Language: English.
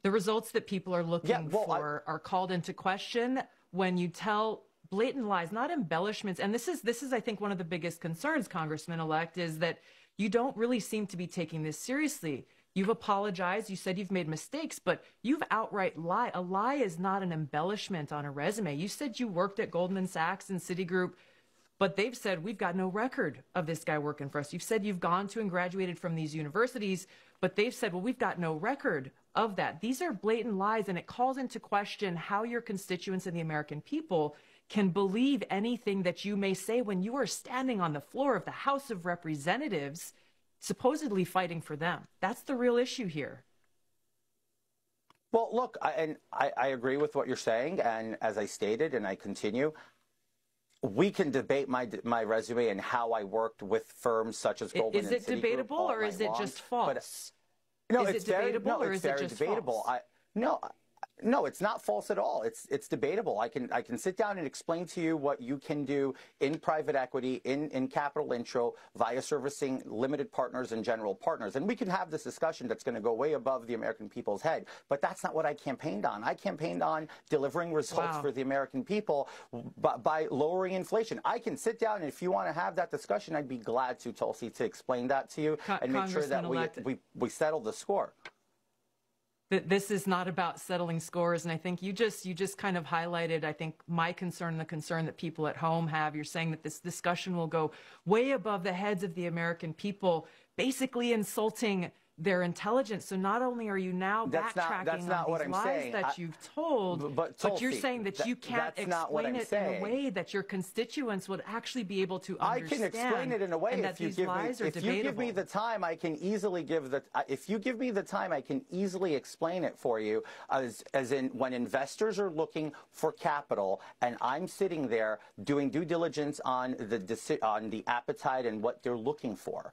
The results that people are looking well, for are called into question when you tell blatant lies, not embellishments. And this is, I think, one of the biggest concerns, Congressman-elect, is that you don't really seem to be taking this seriously. You've apologized. You said you've made mistakes, but you've outright lied. A lie is not an embellishment on a resume. You said you worked at Goldman Sachs and Citigroup, but they've said, we've got no record of this guy working for us. You've said you've gone to and graduated from these universities, but they've said, well, we've got no record of that. These are blatant lies, and it calls into question how your constituents and the American people can believe anything that you may say when you are standing on the floor of the House of Representatives, supposedly fighting for them. That's the real issue here. Well, look, I agree with what you're saying, and as I stated, and I continue, we can debate my resume and how I worked with firms such as Goldman and Citigroup. Is it debatable, or is it just false? No, is it debatable, or is it just debatable. False? No, it's not false at all. It's debatable. I can sit down and explain to you what you can do in private equity, in capital intro, via servicing limited partners and general partners. And we can have this discussion that's going to go way above the American people's head. But that's not what I campaigned on. I campaigned on delivering results for the American people by lowering inflation. I can sit down, and if you want to have that discussion, I'd be glad to, Tulsi, to explain that to you and make sure that we settle the score. This is not about settling scores, and I think you just kind of highlighted, I think, my concern and the concern that people at home have. You're saying that this discussion will go way above the heads of the American people, basically insulting their intelligence. So not only are you now backtracking on these lies that you've told, but you're saying that you can't explain it in a way that your constituents would actually be able to understand. I can explain it in a way if you give me the time, I can easily if you give me the time, I can easily explain it for you, as in when investors are looking for capital and I'm sitting there doing due diligence on the appetite and what they're looking for.